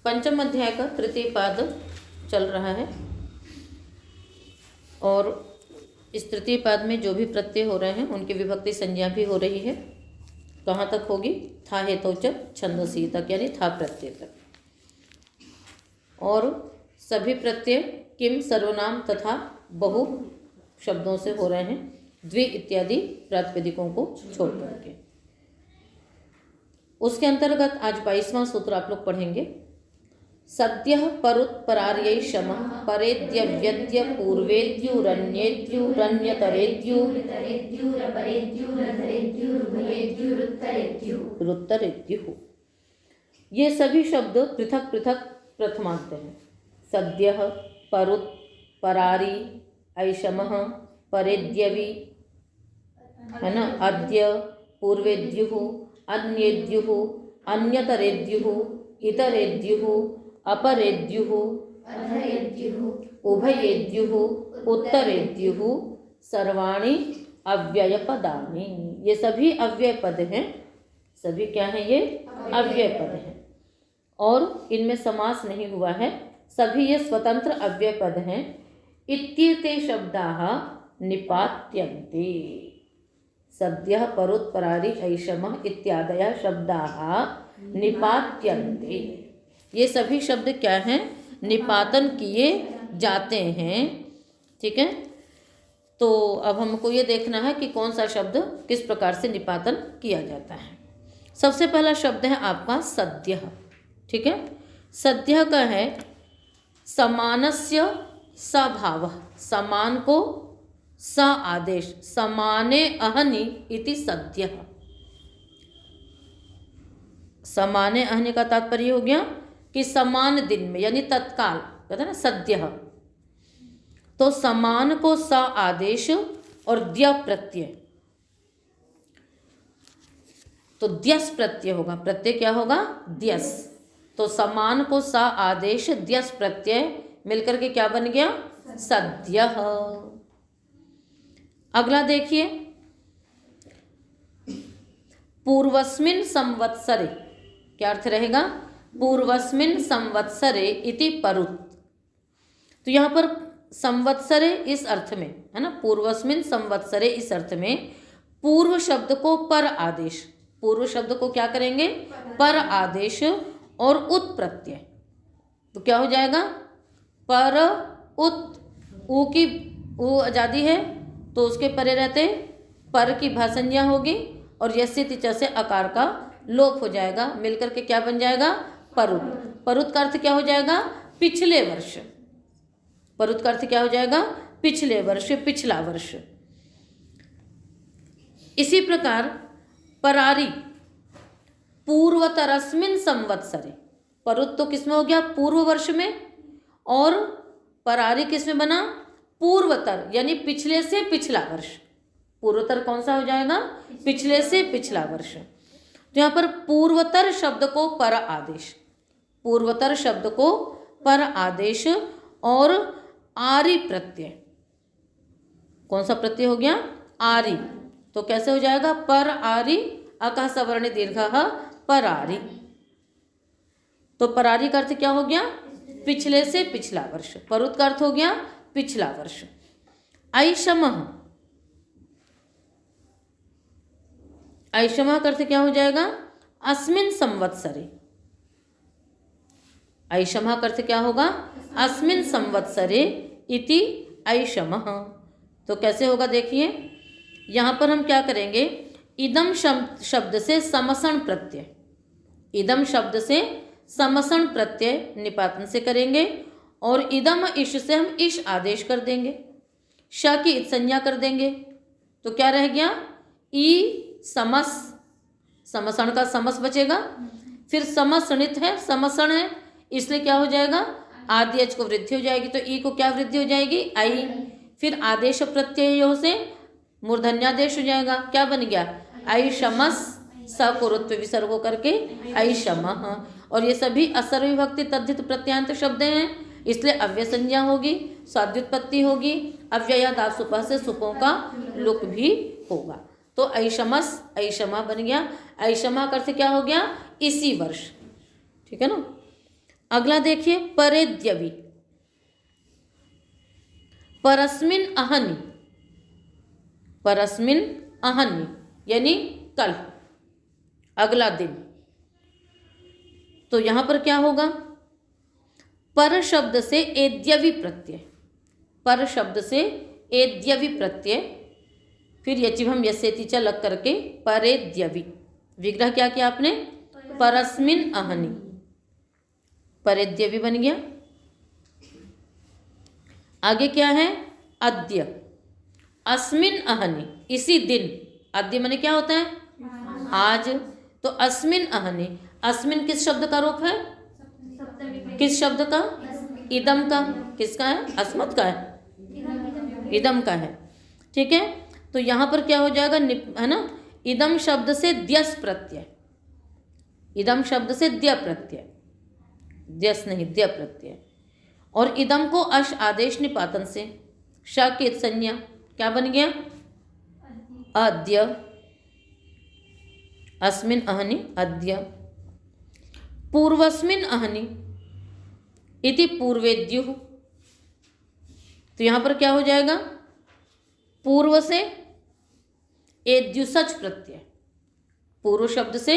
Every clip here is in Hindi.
पंचम अध्याय का तृतीय पाद चल रहा है और इस तृतीय पाद में जो भी प्रत्यय हो रहे हैं उनकी विभक्ति संज्ञा भी हो रही है। कहाँ तक होगी? था हेतुच छंदसी तक, यानी था प्रत्यय तक। और सभी प्रत्यय किम, सर्वनाम तथा बहु शब्दों से हो रहे हैं, द्वि इत्यादि प्रातिपदिकों को छोड़ करके। उसके अंतर्गत आज 22वां सूत्र आप लोग पढ़ेंगे। सद्यः परुत्परार्यै शमः परेद्य व्यद्य पूर्वेद्युरन्येद्युरन्यतरेद्युरपरेद्युरधरेद्युरुभयेद्युरुत्तरेद्युः। ये सभी शब्द पृथक पृथक प्रथमांत हैं। सद्यः, परुत्, परारी, ऐषमः, परेद्यवि, है ना, अद्य, पूर्वेद्युः, अन्येद्युः, अन्यतरेद्युः, इतरेद्युः, अपरेद्युः, उभयेद्युः, उत्तरेद्युः, सर्वाणि अव्ययपदानि। ये सभी अव्यय पद हैं। सभी क्या हैं? ये अव्यय पद हैं और इनमें समास नहीं हुआ है। सभी ये स्वतंत्र अव्यय पद हैं। इत्येते शब्दाः निपात्यन्ते। सद्यः, परुत्परारी, ऐषमः इत्यादयः शब्दाः निपात्यन्ते। ये सभी शब्द क्या हैं? निपातन किए जाते हैं। ठीक है, तो अब हमको ये देखना है कि कौन सा शब्द किस प्रकार से निपातन किया जाता है। सबसे पहला शब्द है आपका सद्यः। ठीक है, सद्यः का है समानस्य सभावः। समान को स आदेश, समाने अहनि इति सद्यः। समाने अहनि का तात्पर्य हो गया कि समान दिन में, यानी तत्काल, कहते हैं ना सद्यः। तो समान को स आदेश और द्य प्रत्यय, तो द्यस प्रत्यय होगा। प्रत्यय क्या होगा? द्यस। तो समान को स आदेश द्यस प्रत्यय मिलकर के क्या बन गया? सद्यः। अगला देखिए, पूर्वस्मिन् संवत्सरे, क्या अर्थ रहेगा? पूर्वस्मिन् संवत्सरे इति परुत्। तो यहाँ पर संवत्सरे इस अर्थ में है ना, पूर्वस्मिन् संवत्सरे इस अर्थ में पूर्व शब्द को पर आदेश, पूर्व शब्द को क्या करेंगे? पर आदेश और उत प्रत्यय। तो क्या हो जाएगा? पर उत। ऊ की ऊ आजादी है तो उसके परे रहते पर की भाषंज्ञा होगी और यस्य तिच से अकार का लोप हो जाएगा। मिलकर के क्या बन जाएगा? परुत। परुत का अर्थ क्या हो जाएगा? पिछले वर्ष। परुत का अर्थ क्या हो जाएगा? पिछले वर्ष, पिछला वर्ष। इसी प्रकार परारी, पूर्वतरस्मिन् संवत्सरे। परुत तो किसमें हो गया? पूर्व वर्ष में। और परारी किसमें बना? पूर्वतर, यानी पिछले से पिछला वर्ष। पूर्वतर कौन सा हो जाएगा? पिछले से पिछला वर्ष। तो यहाँ पर पूर्वतर शब्द को पर आदेश, पूर्वतर शब्द को पर आदेश और आरी प्रत्यय। कौन सा प्रत्यय हो गया? आरी। तो कैसे हो जाएगा? पर आरी, अकः सवर्ण दीर्घः, परारी। तो परारी का अर्थ क्या हो गया? पिछले से पिछला वर्ष। परुत का अर्थ हो गया पिछला वर्ष। ऐषमः, ऐषमः का अर्थ क्या हो जाएगा? अस्मिन् संवत्सरे। ऐषमः का अर्थ क्या होगा? अस्मिन् संवत्सरे इति ऐषमः। तो कैसे होगा देखिए, यहाँ पर हम क्या करेंगे? इदम शब्द से समसण प्रत्यय, इदम शब्द से समसण प्रत्यय निपातन से करेंगे और इदम इश से हम इश आदेश कर देंगे, श की इत संज्ञा कर देंगे। तो क्या रह गया? ई समस, समसण का समस बचेगा। फिर समसणित है, समसण है, इसलिए क्या हो जाएगा? आदि एच को वृद्धि हो जाएगी। तो ई को क्या वृद्धि हो जाएगी? आई। फिर आदेश प्रत्ययों से मूर्धन्यादेश हो जाएगा। क्या बन गया? ऐषमस्, स को रुत्व विसर्ग हो करके ऐषमः। और ये सभी असर्व विभक्ति तद्धित प्रत्यांत शब्द हैं, इसलिए अव्यय संज्ञा होगी, स्वाद्युत्पत्ति होगी, अव्ययादात सुपः से सुपों का लुक भी होगा। तो ऐषमस्, ऐषमा बन गया। ऐषमा का अर्थ क्या हो गया? इसी वर्ष। ठीक है ना। अगला देखिए परेद्यवि, परस्मिन अहनि, परस्मिन अहनि यानी कल, अगला दिन। तो यहां पर क्या होगा, पर शब्द से एद्यवि प्रत्यय, पर शब्द से एद्यवि प्रत्यय, फिर यचिभम यस्येति च लग करके परेद्यवि, विग्रह क्या किया आपने, परस्मिन अहनि, परेद्यवि बन गया। आगे क्या है, अद्य, अस्मिन अहनि, इसी दिन, अद्य माने क्या होता है, आज, तो अस्मिन अहनि, अस्मिन किस शब्द का रूप है, किस शब्द का, इदम का, किसका है, अस्मत् का है, इदम का है, ठीक है। तो यहां पर क्या हो जाएगा, है ना, इदम शब्द से द्यस प्रत्यय, इदम शब्द से द्य प्रत्यय, द्यस नहीं द्य प्रत्यय, और इदम को अश आदेश निपातन से श की संज्ञा क्या बन गया, अद्य, अस्मिन अहनि अद्य, पूर्वस्मिन अहनि इति पूर्वेद्युः, तो यहां पर क्या हो जाएगा, पूर्व से एद्युसच प्रत्यय, पूर्व शब्द से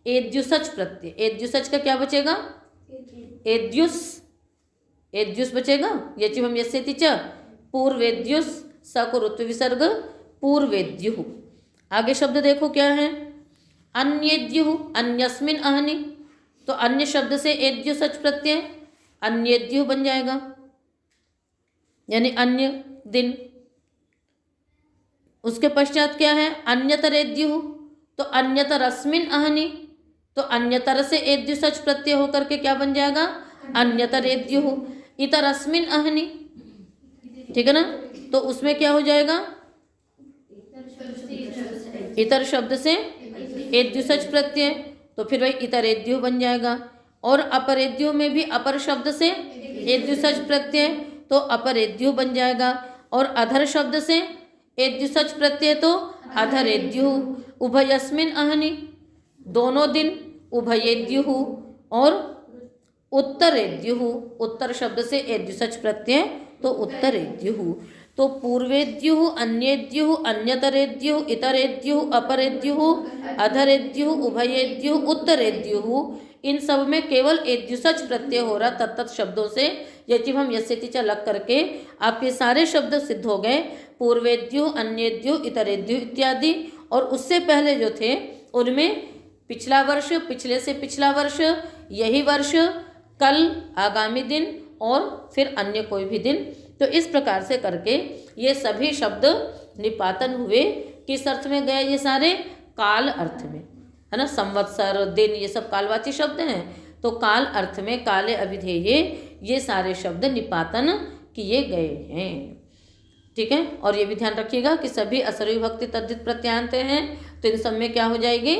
एद्युसच प्रत्यय, एद्युसच का क्या बचेगा, एद्युस, एद्युस बचेगा, यचिभम यस्येति च पूर्वेद्युस, स को ऋत्व विसर्ग पूर्वेद्युः। आगे शब्द देखो क्या है, अन्येद्युः, अन्यस्मिन अहनि, तो अन्य शब्द से एद्युसच प्रत्यय, अन्येद्युः बन जाएगा, यानी अन्य दिन। उसके पश्चात क्या है, अन्यतरेद्युः, तो अन्यतरस्मिन अहनि, तो अन्यतर से एद्युसच प्रत्यय होकर के क्या बन जाएगा, अन्यतरेद्युः, इतरस्मिन अहनि, ठीक है ना, तो उसमें क्या हो जाएगा, इतर शब्द से एद्युसच प्रत्यय, तो फिर वही इतरेद्युः बन जाएगा। और अपरेद्युः में भी अपर शब्द से एद्युसच प्रत्यय, तो अपरेद्युः बन जाएगा। और अधर शब्द से एद्युसच प्रत्यय, तो अधरेद्युः। उभयस्मिन अहनि, दोनों दिन, उभयेद्युः। और उत्तरेद्युः, उत्तर शब्द से एद्युसच प्रत्यय, तो उत्तरेद्युः। तो पूर्वेद्युः, अन्येद्युः, अन्यतरेद्युः, इतरेद्युः, अपरेद्युः, अधरेद्युः, उभयेद्युः, उत्तरेद्युः, इन सब में केवल एद्युसच प्रत्यय हो रहा तत्त शब्दों से यचिभम यस्येति च लग करके आपके सारे शब्द सिद्ध हो गए, पूर्वेद्युः, अन्येद्युः, इतरेद्युः इत्यादि। और उससे पहले जो थे उनमें पिछला वर्ष, पिछले से पिछला वर्ष, यही वर्ष, कल, आगामी दिन और फिर अन्य कोई भी दिन। तो इस प्रकार से करके ये सभी शब्द निपातन हुए। किस अर्थ में गए ये सारे, काल अर्थ में, है ना, संवत्सर, दिन, ये सब कालवाची शब्द हैं। तो काल अर्थ में, काले अभिधेये, ये सारे शब्द निपातन किए गए हैं, ठीक है। और ये भी ध्यान रखिएगा कि सभी असर्वी भक्ति तद्धित प्रत्यांत हैं, तो इन सब में क्या हो जाएगी,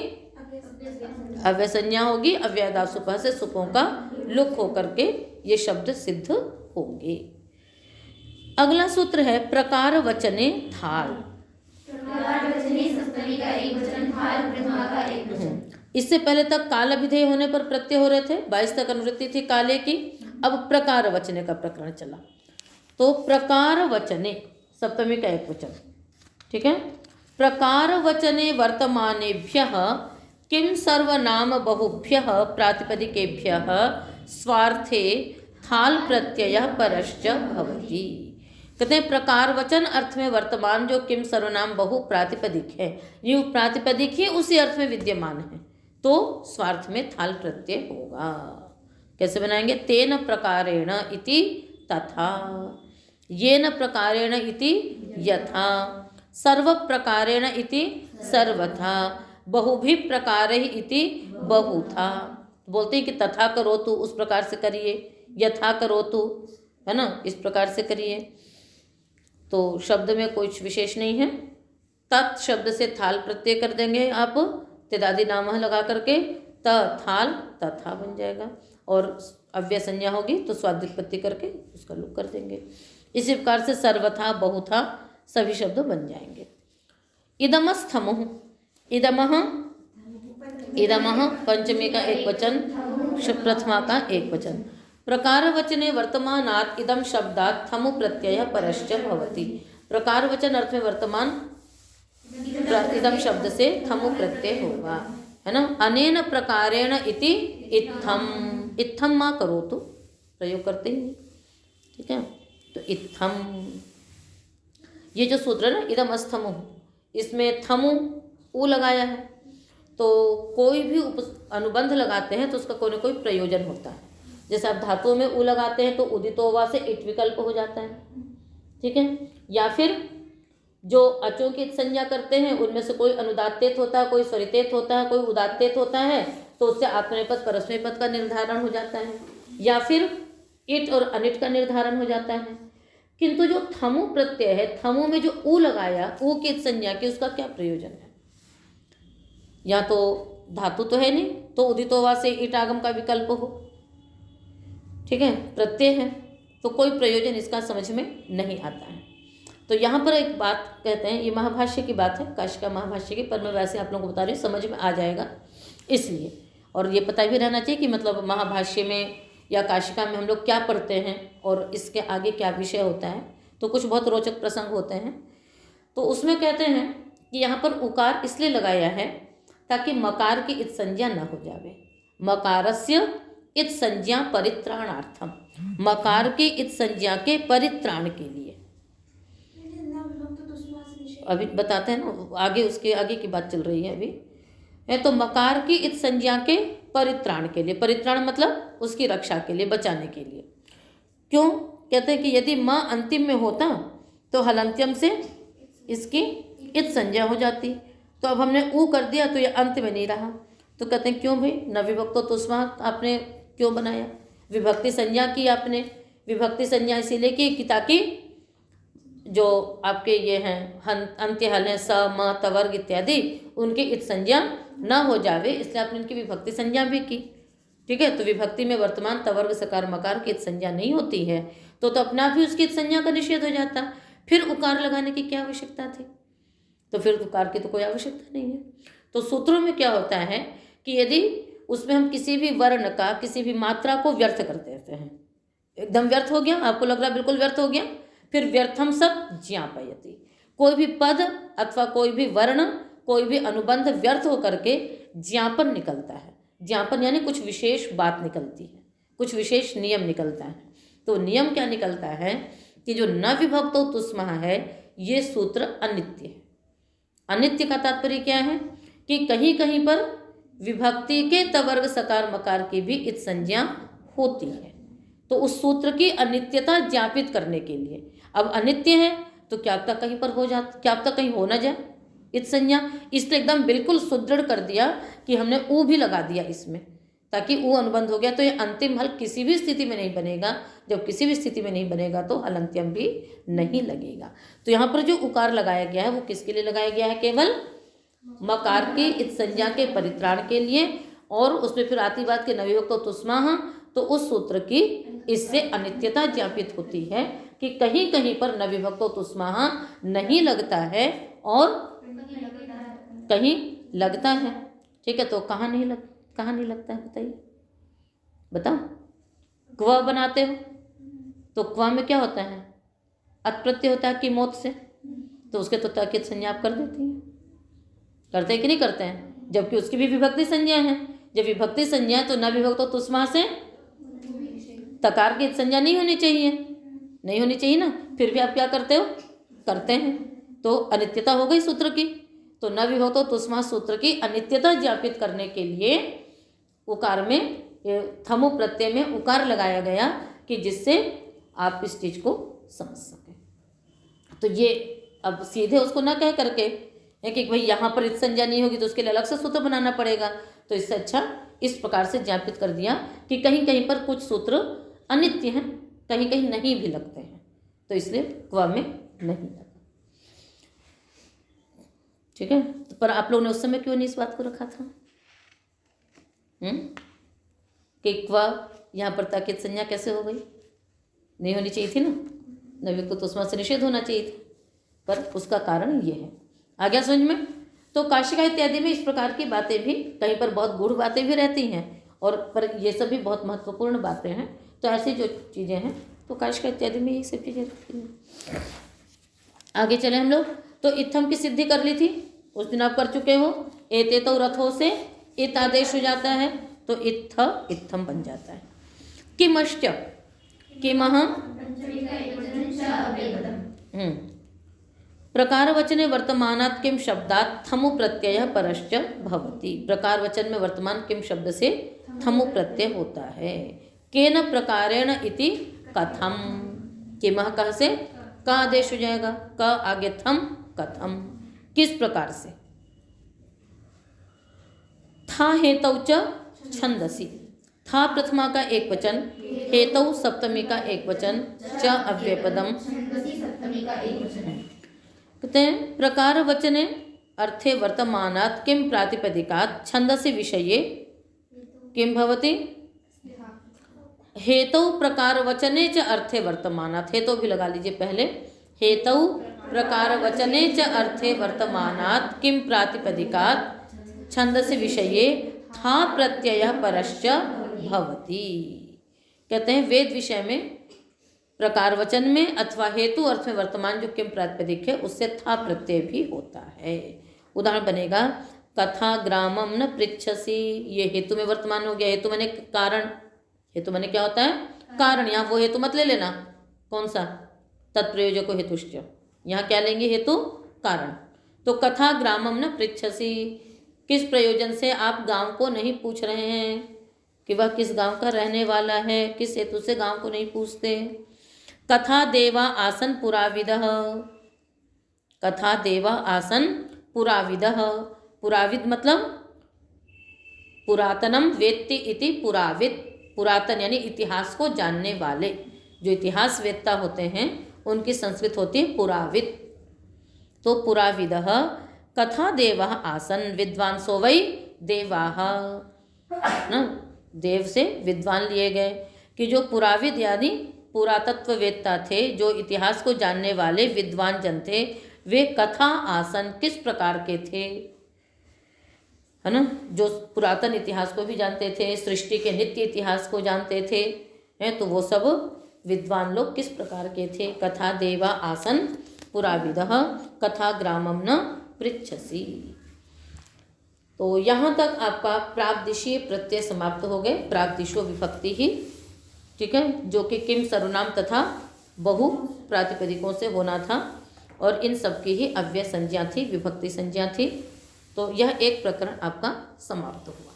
अव्यय संज्ञा होगी। अव्ययदा सुपह से सुपों का लुक होकर के ये शब्द सिद्ध होंगे। अगला सूत्र है प्रकार वचने थाल। इससे पहले तक काल अभिधेय होने पर प्रत्यय हो रहे थे, 22 तक अनुवृत्ति थी काले की। अब प्रकार वचने का प्रकरण चला, तो प्रकार वचने सप्तमी का एक वचन, ठीक है। प्रकार वचने वर्तमानेभ्यः किम सर्वनाम बहुभ्यः प्रातिपदिकेभ्यः स्वार्थे थाल प्रत्यय परश्च भवति। कहते हैं प्रकार वचन अर्थ में वर्तमान जो किम सर्वनाम बहु प्रातिपदिक है, ये प्रातिपदिक ही उसी अर्थ में विद्यमान है, तो स्वार्थ में थाल प्रत्यय होगा। कैसे बनाएंगे, तेन प्रकारेण इति तथा, येन प्रकारेण इति यथा, सर्व प्रकारेण इति सर्वथा, बहुभि प्रकारैः इति बहुथा। बोलते हैं कि तथा करो तो उस प्रकार से करिए, यथा करो तो, है ना, इस प्रकार से करिए। तो शब्द में कुछ विशेष नहीं है। तत् शब्द से थाल प्रत्यय कर देंगे आप, तिदादि नाम लगा करके, त थाल तथा बन जाएगा। और अव्यय संज्ञा होगी तो स्वादित्पत्ति करके उसका लुक कर देंगे। इसी प्रकार से सर्वथा, बहुथा सभी शब्द बन जाएंगे। इदमस्थमुः, इदमः, इदमः पंचमी का एक वचन, प्रथमा का एक वचन। प्रकार वचने वर्तमानात् इदम शब्दात् थमु प्रत्यय परश्च भवति। प्रकार वचन अर्थ में वर्तमान इदम शब्द से थमु प्रत्यय होगा, है ना। अनेन प्रकारेण इति इत्थम, इत्थम मा करो तो प्रयोग करते ही नहीं, ठीक है। तो इत्थम, ये जो सूत्र है ना इदम अस्थमु, इसमें थमु ऊ लगाया है, तो कोई भी अनुबंध लगाते हैं तो उसका कोई ना कोई प्रयोजन होता है। जैसे आप धातुओं में ऊ लगाते हैं तो उदितोवा से इट विकल्प हो जाता है, ठीक है। या फिर जो अचों की संज्ञा करते हैं उनमें से कोई अनुदात्तेत होता है, कोई स्वरितेत होता है, कोई उदात्तेत होता है, तो उससे आत्मनेपद परस्मैपद का निर्धारण हो जाता है, या फिर इट और अनिट का निर्धारण हो जाता है। किंतु जो थमु प्रत्यय है, थमु में जो ऊ लगाया, ऊ की संज्ञा की, उसका क्या प्रयोजन है। या तो धातु तो है नहीं, तो उदितोवा से ईट आगम का विकल्प हो, ठीक है, प्रत्यय है, तो कोई प्रयोजन इसका समझ में नहीं आता है। तो यहाँ पर एक बात कहते हैं, ये महाभाष्य की बात है, काशिका महाभाष्य की, पर मैं वैसे आप लोगों को बता रही हूँ, समझ में आ जाएगा इसलिए। और ये पता भी रहना चाहिए कि मतलब महाभाष्य में या काशिका में हम लोग क्या पढ़ते हैं और इसके आगे क्या विषय होता है। तो कुछ बहुत रोचक प्रसंग होते हैं। तो उसमें कहते हैं कि यहाँ पर उकार इसलिए लगाया है ताकि मकार की इत संज्ञा न हो जावे। मकारस्य इत संज्ञा परित्राणार्थम, मकार की इत संज्ञा के परित्राण के लिए। अभी बताते हैं ना, आगे उसके आगे की बात चल रही है अभी। तो मकार की इत संज्ञा के परित्राण के लिए, परित्राण मतलब उसकी रक्षा के लिए, बचाने के लिए। क्यों कहते हैं कि यदि म अंतिम में होता तो हलंत्यम से इसकी इत संज्ञा हो जाती, तो अब हमने ऊ कर दिया तो ये अंत में नहीं रहा। तो कहते हैं क्यों भाई, न विभक्तो तुस्मा आपने क्यों बनाया, विभक्ति संज्ञा की आपने। विभक्ति संज्ञा इसीलिए की कि ताकि जो आपके ये हैं अंत्य हल हैं स म तवर्ग इत्यादि, उनकी इत संज्ञा न हो जावे, इसलिए आपने उनकी विभक्ति संज्ञा भी की, ठीक है। तो विभक्ति में वर्तमान तवर्ग सकार मकार की इत संज्ञा नहीं होती है, तो अपने आप ही उसकी इत संज्ञा का निषेध हो जाता। फिर उकार लगाने की क्या आवश्यकता थी, तो फिर उकार की तो कोई आवश्यकता नहीं है। तो सूत्रों में क्या होता है कि यदि उसमें हम किसी भी वर्ण का, किसी भी मात्रा को व्यर्थ कर देते हैं, एकदम व्यर्थ हो गया, आपको लग रहा बिल्कुल व्यर्थ हो गया, फिर व्यर्थम सब ज्ञापयति, कोई भी पद अथवा कोई भी वर्ण, कोई भी अनुबंध व्यर्थ होकर के ज्ञापन निकलता है। ज्ञापन यानी कुछ विशेष बात निकलती है, कुछ विशेष नियम निकलता है। तो नियम क्या निकलता है कि जो न विभक्तो तुस्मः है, ये सूत्र अनित्य है। अनित्य का तात्पर्य क्या है कि कहीं कहीं पर विभक्ति के तवर्ग सकार मकार की भी इत संज्ञा होती है, तो उस सूत्र की अनित्यता ज्ञापित करने के लिए। अब अनित्य है तो क्या पता कहीं पर हो जाता, क्या पता कहीं हो ना जाए इत संज्ञा, इसलिए एकदम बिल्कुल सुदृढ़ कर दिया कि हमने ऊ भी लगा दिया इसमें, ताकि ऊ अनुबंध हो गया तो ये अंतिम हल किसी भी स्थिति में नहीं बनेगा। जब किसी भी स्थिति में नहीं बनेगा तो हलंत्यम भी नहीं लगेगा। तो यहाँ पर जो उकार लगाया गया है वो किसके लिए लगाया गया है, केवल मकार की इत संज्ञा के परित्राण के लिए। और उसमें फिर आती बात के नविभक्तो तुस्मः, तो उस सूत्र की इससे अनित्यता ज्ञापित होती है कि कहीं कहीं पर नविभक्तो तुस्मः नहीं लगता है और कहीं लगता है, ठीक है। तो कहाँ नहीं लगता है बताइए, बताओ। क्व बनाते हो तो क्व में क्या होता है, अत प्रत्यय होता है कि मौत से, तो उसके तो ताकिद संज्ञा आप कर देती हैं, करते हैं कि नहीं करते हैं, जबकि उसकी भी विभक्ति संज्ञा है। जब विभक्ति संज्ञा है तो न विभक्तो तुस्मः से तकार की संज्ञा नहीं होनी चाहिए, नहीं होनी चाहिए ना, फिर भी आप क्या करते हो, करते हैं, तो अनित्यता हो गई सूत्र की। तो न विभक्तो तुस्मः सूत्र की अनित्यता ज्ञापित करने के लिए उकार में, थमु प्रत्यय में उकार लगाया गया कि जिससे आप इस चीज को समझ सकें। तो ये अब सीधे उसको ना कह करके कि भाई यहाँ पर इत संज्ञा नहीं होगी तो उसके लिए अलग से सूत्र बनाना पड़ेगा, तो इससे अच्छा इस प्रकार से ज्ञापित कर दिया कि कहीं कहीं पर कुछ सूत्र अनित्य हैं, कहीं कहीं नहीं भी लगते हैं, तो इसलिए क्व में नहीं लगा, ठीक है। तो पर आप लोगों ने उस समय क्यों नहीं इस बात को रखा था कि क्व यहाँ पर ताकिद संज्ञा कैसे हो गई, नहीं होनी चाहिए थी ना, नविभक्तो तुस्मः से निषेध होना चाहिए था, पर उसका कारण ये है। आ गया समझ में। तो काशिका इत्यादि में इस प्रकार की बातें भी, कहीं पर बहुत गूढ़ बातें भी रहती हैं और पर ये सभी बहुत महत्वपूर्ण बातें हैं। तो ऐसी जो चीज़ें हैं तो काशिका इत्यादि में ये सब चीज़ें रखती हैं। आगे चले हम लोग। तो इत्थम की सिद्धि कर ली थी, उस दिन आप कर चुके हो। एते तो रथों से इत आदेश हो जाता है तो इत्थ इत्थम बन जाता है। किमश्च किमह प्रकार वचने वर्तमानात् किम शब्दात् थमु प्रत्यय परश्च भवति। प्रकार वचन में वर्तमान किम शब्द से थमु प्रत्यय होता है। केन प्रकारेण इति कथम। किमह कह से का आदेश हो जाएगा, क आगे थम कथम, किस प्रकार से। था हेतौ च छंदसी, था प्रथमा का एक वचन, हेतौ सप्तमी का एक वचन, च अव्ययपदम। कहते हैं प्रकार वचने अर्थे वर्तमानात् किम प्रातिपदिकात् छंदसि विषये किम भवति। हेतौ प्रकार वचने च अर्थे वर्तमानात्, हेतौ भी लगा लीजिए पहले। हेतौ प्रकार वचने च अर्थे वर्तमानात् किम प्रातिपदिकात् छंदसि विषये था प्रत्यय परश्च भवति। कहते हैं वेद विषय में प्रकार वचन में अथवा हेतु अर्थ में वर्तमान जो किम प्रातिपदिक है उससे था प्रत्यय भी होता है। उदाहरण बनेगा कथा ग्रामम न पृच्छसि, ये हेतु में वर्तमान हो गया। हेतु माने कारण, हेतु माने क्या होता है कारण। यहाँ वो हेतु मत ले लेना, कौन सा तत्प्रयोजको हेतुश्च, यहाँ क्या लेंगे हेतु कारण। तो कथा ग्रामम न पृच्छसि, किस प्रयोजन से आप गांव को नहीं पूछ रहे हैं कि वह किस गांव का रहने वाला है, किस हेतु से गांव को नहीं पूछते। कथा देवा आसन पुराविदः, कथा देवा आसन पुराविदः, पुराविद मतलब पुरातनम वेत्ति इति पुराविद, पुरातन यानी इतिहास को जानने वाले। जो इतिहास वेत्ता होते हैं उनकी संस्कृत होती है पुराविद। तो पुराविदः कथा देवः आसन, विद्वांसो वै देवाः, ना देव से विद्वान लिए गए कि जो पुराविद यानी पुरातत्ववेत्ता थे, जो इतिहास को जानने वाले विद्वान जन थे, वे कथा आसन किस प्रकार के थे, है ना, जो पुरातन इतिहास को भी जानते थे, सृष्टि के नित्य इतिहास को जानते थे, हैं, तो वो सब विद्वान लोग किस प्रकार के थे। कथा देवा आसन पुराविदः कथा ग्रामम न पृच्छसि। तो यहाँ तक आपका प्रागदिशीय प्रत्यय समाप्त हो गए। प्रागदिशो विभक्ति ही, ठीक है, जो कि किम सर्वनाम तथा बहु प्रातिपदिकों से होना था और इन सब की ही अव्यय संज्ञा थी, विभक्ति संज्ञा थी। तो यह एक प्रकरण आपका समाप्त हुआ।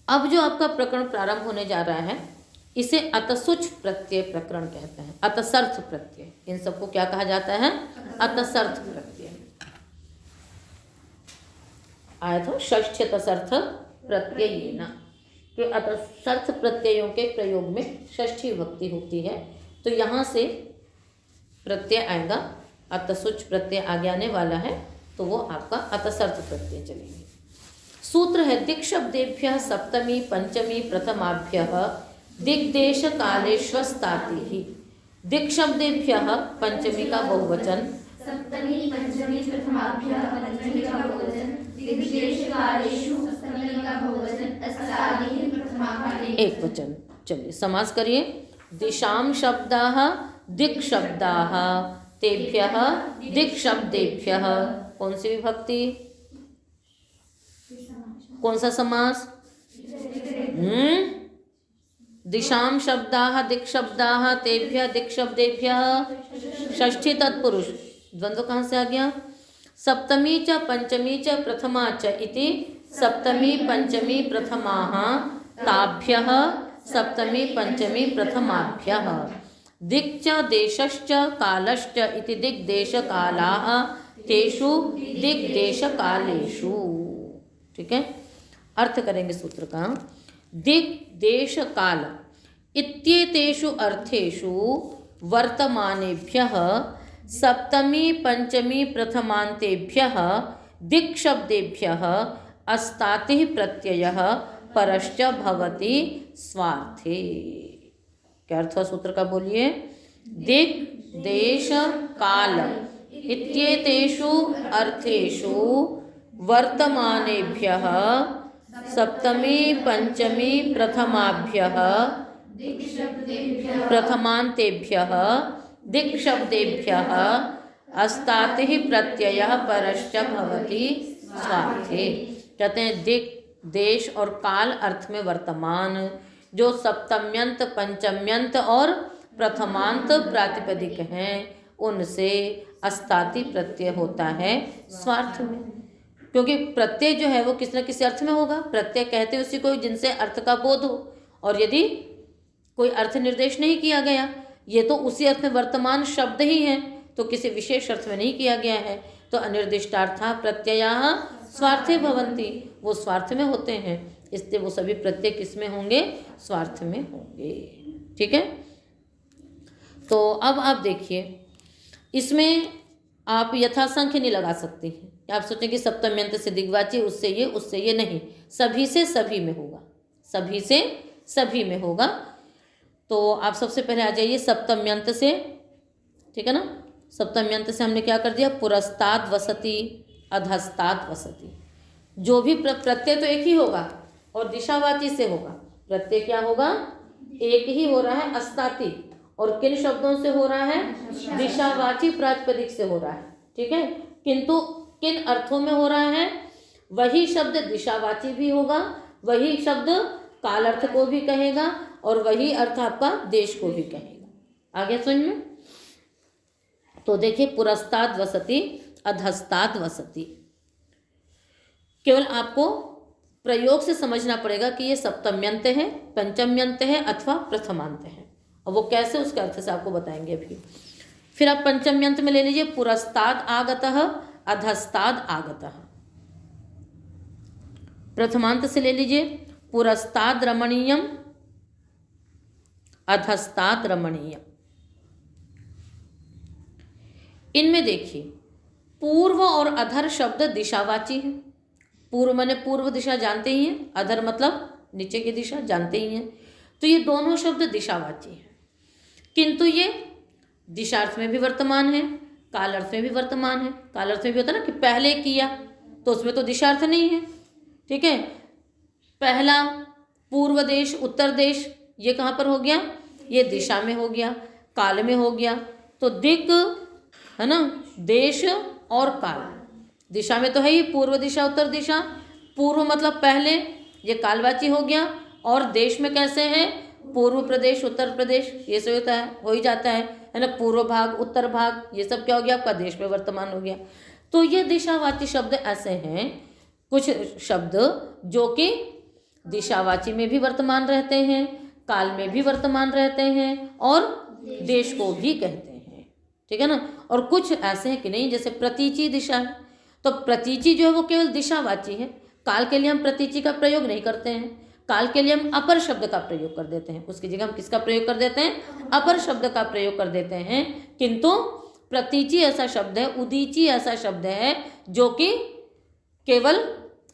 अब जो आपका प्रकरण प्रारंभ होने जा रहा है इसे अतसुच प्रत्यय प्रकरण कहते हैं। अतसर्थ प्रत्यय, इन सबको क्या कहा जाता है, अतसर्थ प्रत्यय। आया था षष्ठ्य तसर्थ प्रत्यय न, कि अतसर्थ प्रत्ययों के प्रयोग में षष्ठी विभक्ति होती है। तो यहाँ से प्रत्यय आएगा, अतसुच प्रत्यय आगे आने वाला है, तो वो आपका अतसर्थ प्रत्यय चलेंगे। सूत्र है दिक्शब्देभ्यः सप्तमी पंचमी प्रथमाभ्यः दिग्देश कालेष्वस्ताति ही। दिक्शब्देभ्यः पंचमी का बहुवचन, सप्तमी पंचमी प्रथमाभ्यः पंचमी का बहुवचन, दिग्देश कालेषु सप्तमी का बहुवचन, अस्तादि प्रथमा का एक वचन। चलिए समास करिए। दिशाम शब्दाः दिक्शब्दाः तेभ्यः दिक्शब्देभ्यः, कौन सी विभक्ति, कौन सा समास, दिशाम शब्दाः दिक्शब्दाः तेभ्यः दिक्शब्देभ्यः, षष्ठी तत्पुरुष, द्वंद्व कहाँ से आ गया। सप्तमी च पंचमी च प्रथमा च इति सप्तमी पंचमी प्रथमाः ताभ्यः सप्तमी पंचमी प्रथमाभ्यः। दिक् च देशश्च कालश्च इति दिग्देश कालाः तेषु दिग्देश कालेषु। ठीक है, अर्थ करेंगे सूत्र का। दिक् देश काल इत्येतेषु अर्थेषु वर्तमानेभ्यः सप्तमी पंचमी प्रथमान्तेभ्यः दिक्शब्देभ्यः अस्तातिः प्रत्ययः परश्च भवति स्वार्थे। क्या अर्थ है सूत्र का, बोलिए। दिक् देश काल इत्येतेषु अर्थेषु वर्तमानेभ्यः सप्तमी पंचमी प्रथमाभ्यः प्रथमान्तेभ्यः दिक्शब्देभ्यः अस्तातिः प्रत्ययः परश्च भवति स्वार्थे। कहते हैं दिक्, देश और काल अर्थ में वर्तमान जो सप्तम्यंत, पंचम्यंत और प्रथमांत प्रातिपदिक हैं उनसे अस्ताति प्रत्यय होता है स्वार्थ में। क्योंकि प्रत्यय जो है वो किसी न किसी अर्थ में होगा। प्रत्यय कहते हैं उसी को जिनसे अर्थ का बोध हो, और यदि कोई अर्थ निर्देश नहीं किया गया, ये तो उसी अर्थ में वर्तमान शब्द ही है, तो किसी विशेष अर्थ में नहीं किया गया है, तो अनिर्दिष्टार्था प्रत्ययाः स्वार्थे भवन्ति, वो स्वार्थ में होते हैं, इसलिए वो सभी प्रत्यय किस में होंगे? स्वार्थ में होंगे। ठीक है। तो अब आप देखिए, इसमें आप यथासंख्य नहीं लगा सकते हैं। आप सोचें कि सप्तम्यंत से दिग्वाची, उससे ये नहीं, सभी से सभी में होगा, सभी से सभी में होगा। तो आप सबसे पहले आ जाइए सप्तम्यंत से। ठीक है ना। सप्तम्यंत से हमने क्या कर दिया? पुरस्ताद वसति, अधस्ताद वसति। जो भी प्रत्यय तो एक ही होगा और दिशावाची से होगा। प्रत्यय क्या होगा? एक ही हो रहा है, अस्ताति, और किन शब्दों से हो रहा है? दिशावाची प्रातिपदिक से हो रहा है। ठीक है। किंतु किन अर्थों में हो रहा है? वही शब्द दिशावाची भी होगा, वही शब्द काल अर्थ को भी कहेगा, और वही अर्थ आपका देश को भी कहेगा। आगे समझ में? तो देखिए, पुरस्ताद वसति, अधस्ताद वसति। केवल आपको प्रयोग से समझना पड़ेगा कि ये सप्तम्यंत है, पंचम्यंत है अथवा प्रथमांत है, और वो कैसे, उसके अर्थ से आपको बताएंगे अभी। फिर आप पंचम्यंत में ले लीजिए, पुरस्ताद आगतः, अधस्ताद आगतः। प्रथमांत से ले लीजिए, पुरस्ताद रमणीयम, अधस्ताद रमणीयम। इनमें देखिए, पूर्व और अधर शब्द दिशावाची है। पूर्व माने पूर्व दिशा जानते ही हैं, अधर मतलब नीचे की दिशा जानते ही हैं, तो ये दोनों शब्द दिशावाची हैं। किंतु ये दिशार्थ में भी वर्तमान है, काल अर्थ में भी वर्तमान है। काल अर्थ में भी होता है ना कि पहले किया, तो उसमें तो दिशार्थ नहीं है। ठीक है। पहला पूर्व देश, उत्तर देश, ये कहाँ पर हो गया? ये दिशा में हो गया, काल में हो गया। तो दिक् है ना, देश और काल। दिशा में तो है ही पूर्व दिशा, उत्तर दिशा। पूर्व मतलब पहले, ये कालवाची हो गया। और देश में कैसे है? पूर्व प्रदेश, उत्तर प्रदेश, ये सब होता है, हो ही जाता है ना। पूर्व भाग, उत्तर भाग, ये सब क्या हो गया? आपका देश में वर्तमान हो गया। तो ये दिशावाची शब्द ऐसे हैं, कुछ शब्द जो कि दिशावाची में भी वर्तमान रहते हैं, काल में भी वर्तमान रहते हैं, और देश को भी कहते हैं। ठीक है ना। और कुछ ऐसे हैं कि नहीं, जैसे प्रतीचि दिशा है, तो प्रतीचि जो है वो केवल दिशावाची है। काल के लिए हम प्रतीचि का प्रयोग नहीं करते हैं, काल के लिए हम अपर शब्द का प्रयोग कर देते हैं। उसकी जगह हम किसका प्रयोग कर देते हैं? अपर शब्द का प्रयोग कर देते हैं। किंतु प्रतीचि ऐसा शब्द है, उदीची ऐसा शब्द है जो कि केवल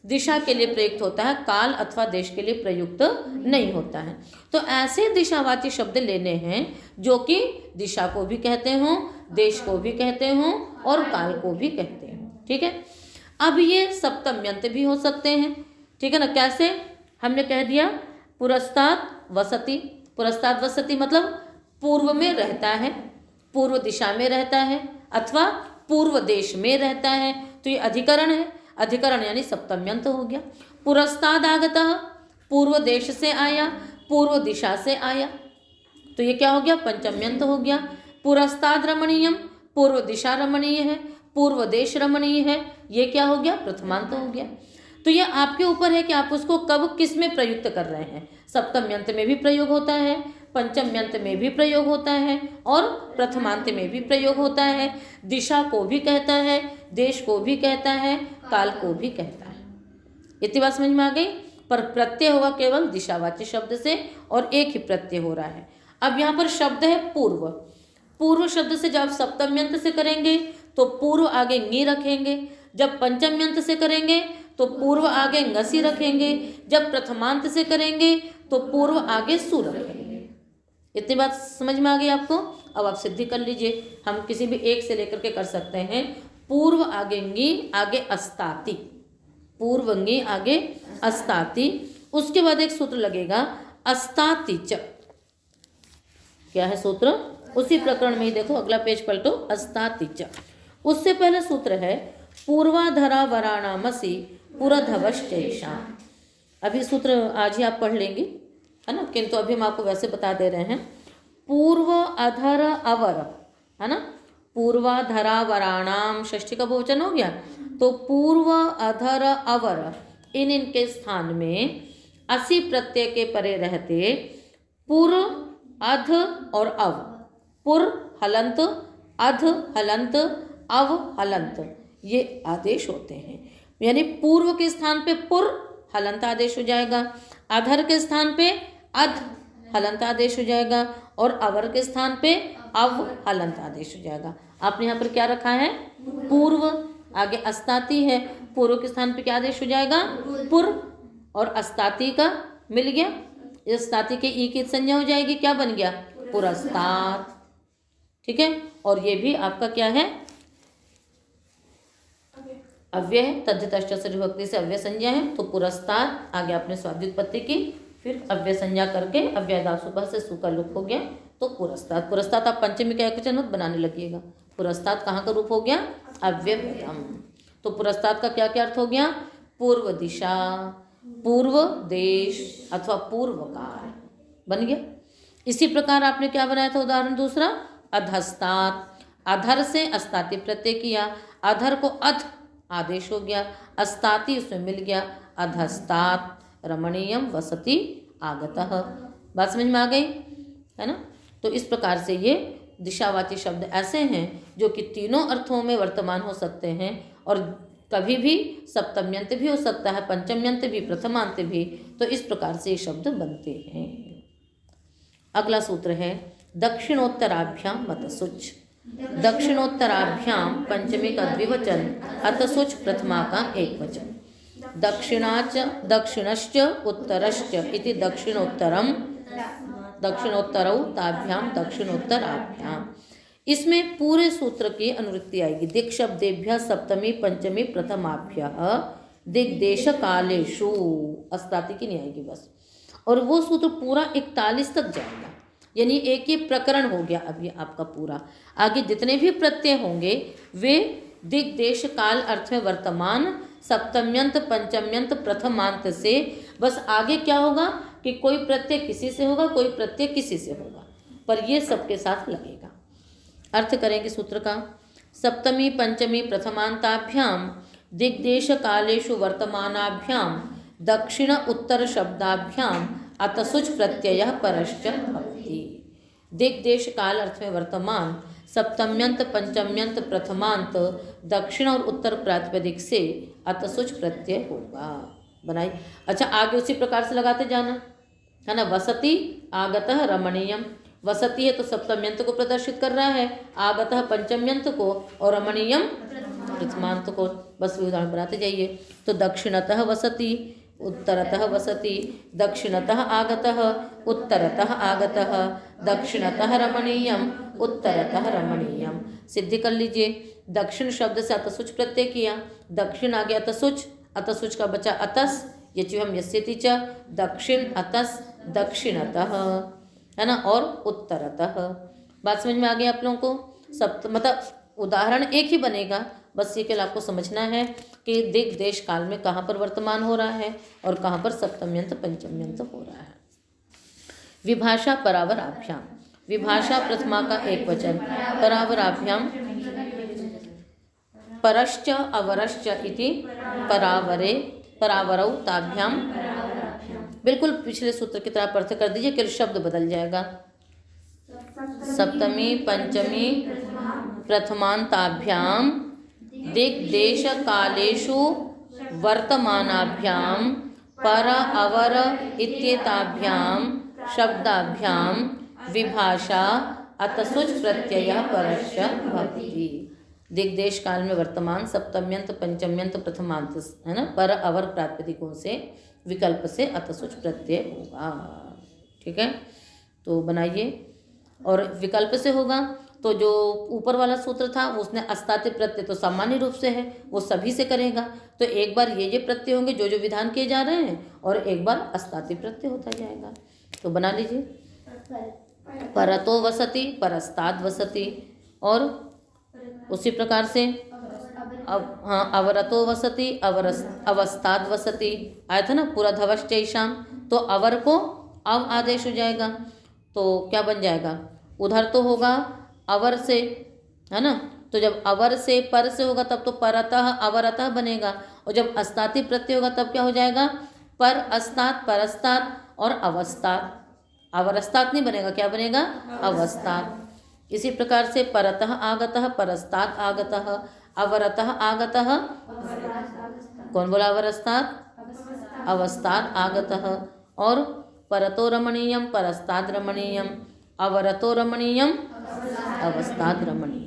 दिशा के लिए प्रयुक्त होता है, काल अथवा देश के लिए प्रयुक्त नहीं होता है। तो ऐसे दिशावाची शब्द लेने हैं जो कि दिशा को भी कहते हों, देश को भी कहते हों, और काल को भी कहते हों। ठीक है। अब ये सप्तम्यंत भी हो सकते हैं। ठीक है ना। कैसे? हमने कह दिया पुरस्ताद वसति। पुरस्ताद वसति मतलब पूर्व में रहता है, पूर्व दिशा में रहता है, अथवा पूर्व देश में रहता है, तो ये अधिकरण है। अधिकरण यानी सप्तम्यंत हो गया। पुरस्ताद आगतः, पूर्व देश से आया, पूर्व दिशा से आया, तो ये क्या हो गया? पंचम्यंत हो गया। पुरस्ताद रमणीयम, पूर्व दिशा रमणीय है, पूर्व देश रमणीय है, ये क्या हो गया? प्रथमांत हो गया। तो ये आपके ऊपर है कि आप उसको कब किस में प्रयुक्त कर रहे हैं। सप्तम्यंत में भी प्रयोग होता है, पंचम्यंत में भी प्रयोग होता है, और प्रथमांत में भी प्रयोग होता है। दिशा को भी कहता है, देश को भी कहता है, काल को भी कहता है। इतनी बात समझ में आ गई। पर प्रत्यय होगा केवल दिशावाची शब्द से, और एक ही प्रत्यय हो रहा है। अब यहाँ पर शब्द है पूर्व। पूर्व शब्द से जब सप्तम्यंत से करेंगे तो पूर्व आगे ङी रखेंगे, जब पंचम्यंत से करेंगे तो पूर्व आगे ngसी रखेंगे, जब प्रथमांत से करेंगे तो पूर्व आगे सु रखेंगे। इतनी बात समझ में आ गई आपको। अब आप सिद्धि कर लीजिए, हम किसी भी एक से लेकर के कर सकते हैं। पूर्व आगे ङी, आगे अस्ताति, पूर्वंगी आगे अस्ताति, उसके बाद एक सूत्र लगेगा अस्ताति च। क्या है सूत्र? उसी प्रकरण में ही देखो, अगला पेज पलटो, अस्ताति च। उससे पहले सूत्र है पूर्वाधरा वराणामसि पुरधवश्चैषा। अभी सूत्र आज ही आप पढ़ लेंगे, है ना, किंतु अभी हम आपको वैसे बता दे रहे हैं। पूर्व अधर अवर, है ना, पूर्वाधरा वराणाम षष्ठी का बहुवचन हो गया, तो पूर्व अधर अवर इनके स्थान में असी प्रत्यय के परे रहते पुर, अध और अव। पुर हलंत, अध हलंत, अव हलंत, ये आदेश होते हैं। यानी पूर्व के स्थान पे पुर हलंत आदेश हो जाएगा, अधर के स्थान पे अध हलंत आदेश हो जाएगा, और अवर के स्थान पे अव हलंत आदेश हो जाएगा। आपने यहाँ पर क्या रखा है? पूर्व, आगे अस्ताति है, पूर्व के स्थान पे क्या आदेश हो जाएगा? पुर, और अस्ताति का मिल गया, अस्ताति के ई की संज्ञा हो जाएगी, क्या बन गया? पुरस्तात। ठीक है, और ये भी आपका क्या है? अव्यय है, तद्धितश्च से विभक्ति से अव्यय संज्ञा है, तो पुरस्तात। आगे आपने स्वाद्युत्पत्ति की, फिर अव्यय संज्ञा करके अव्ययदासुपः से सु का लोप हो गया, तो पुरस्तात। पुरस्तात आप पंचमी का एकवचन बनाने लगिएगा। पुरस्तात कहाँ का रूप हो गया? अव्ययम। तो पुरस्तात का क्या क्या अर्थ हो गया? पूर्व दिशा, पूर्व देश अथवा पूर्व काल बन गया। इसी प्रकार आपने क्या बनाया था उदाहरण दूसरा? अधस्तात। अधर से अस्ताति प्रत्यय किया, अधर को अध आदेश हो गया, अस्ताति उसमें मिल गया, अधस्तात। रमणीयम वसति आगतः। बात समझ में आ गई, है ना? तो इस प्रकार से ये दिशावाची शब्द ऐसे हैं जो कि तीनों अर्थों में वर्तमान हो सकते हैं, और कभी भी सप्तम्यंत भी हो सकता है, पंचम्यंत भी, प्रथमांत भी। तो इस प्रकार से ये शब्द बनते हैं। अगला सूत्र है दक्षिणोत्तराभ्याम मतसुच। दक्षिणोत्तराभ्याम पंचमी का द्विवचन, अतसुच प्रथमा का एक वचन। दक्षिणाच दक्षिणश्च उत्तरश्च इति दक्षिणोत्तरम, दक्षिणोत्तरौ ताभ्याम दक्षिणोत्तराभ्याम। इसमें पूरे सूत्र की अनुवृत्ति आएगी। दिक् शब्देभ्यः सप्तमी पंचमी प्रथमाभ्यः दिग्देश कालेषु, अस्ताति की नहीं आएगी बस। और वो सूत्र पूरा 41 तक जाएगा, यानी एक ये प्रकरण हो गया अभी आपका पूरा। आगे जितने भी प्रत्यय होंगे वे दिग् देश काल अर्थ में वर्तमान, सप्तम्यंत पंचम्यंत प्रथमांत से। बस आगे क्या होगा कि कोई प्रत्यय किसी से होगा, कोई प्रत्यय किसी से होगा, पर ये सबके साथ लगेगा। अर्थ करेंगे सूत्र का। सप्तमी पंचमी प्रथमांताभ्याम दिग्देश कालेषु वर्तमानाभ्याम दक्षिण उत्तर शब्दाभ्याम अतसुच प्रत्यय परश्च भवति। दिग्देश काल अर्थ में वर्तमान, सप्तम्यंत पंचम्यंत प्रथमांत, दक्षिण और उत्तर प्रातिपदिक से अतसुच प्रत्यय होगा। बनाई। अच्छा, आगे उसी प्रकार से लगाते जाना, है ना। वसति आगतः रमणीयम। वसति है तो सप्तम्यंत को प्रदर्शित कर रहा है, आगतः पंचम्यंत को, और रमणीयम प्रथमांत को। बस उदाहरण बनाते जाइए। तो दक्षिणतः वसति, उत्तरतः वसति, दक्षिणतः आगतः, उत्तरतः आगतः, दक्षिणतः रमणीयम, उत्तरतः रमणीयम। सिद्धि कर लीजिए। दक्षिण शब्द से अतसुच प्रत्यय किया, दक्षिण आ गया अतसुच, अतसुच का बचा अतस, यच्युहम यस्यति च, दक्षिण अतस दक्षिणतः, है ना, और उत्तरतः। बात समझ में आ गई आप लोगों को? सब मतलब उदाहरण एक ही बनेगा, बस ये केवल आपको समझना है कि दिग् देश काल में कहाँ पर वर्तमान हो रहा है और कहाँ पर सप्तम्यंत पंचम्यंत हो रहा है। विभाषा परावराभ्याम। विभाषा प्रथमा का एक वचन, परावराभ्याम परश्च अवरश्च इति परावरे, परावरौ ताभ्याम। बिल्कुल पिछले सूत्र की तरह अर्थ कर दीजिए, केवल शब्द बदल जाएगा। सप्तमी पंचमी प्रथमांताभ्याम दिग्देश कालेषु वर्तमानाभ्याम पर अवर इत्येताभ्याम शब्दाभ्याम विभाषा अतसुच प्रत्यय परश्च भवति। दिग्देश काल में वर्तमान, सप्तम्यंत पंचम्यंत प्रथमांत, है ना, पर अवर प्रातिपदिकों से विकल्प से अतसुच प्रत्यय होगा। ठीक है, तो बनाइए। और विकल्प से होगा तो जो ऊपर वाला सूत्र था उसने अस्ताति प्रत्यय तो सामान्य रूप से है, वो सभी से करेगा। तो एक बार ये प्रत्यय होंगे जो जो विधान किए जा रहे हैं, और एक बार अस्ताति प्रत्यय होता जाएगा। तो बना लीजिए, परतो वसति, परस्ताद वसति, और उसी प्रकार से अवरतो वसति, अवस्थाद वसति आया था ना पूरा धवश्चैषाम, तो अवर को अव आदेश हो जाएगा, तो क्या बन जाएगा, उधर तो होगा अवर से, है ना, तो जब अवर से पर से होगा तब तो परतः अवरतः बनेगा, और जब अस्ताति प्रत्यय होगा तब क्या हो जाएगा, पर अस्तात्, परस्तात् और अवस्थात्। अवरस्तात् नहीं बनेगा, क्या बनेगा, अवस्थात्। इसी प्रकार से परतः आगतः, परस्तात् आगतः, अवरतः आगतः, कौन बोला अवरस्तात्, अवस्थात् आगतः, और परतो रमणीयम, परस्तात् रमणीयम, अवरतो रमणीयम, अवस्थात् रमणीयम।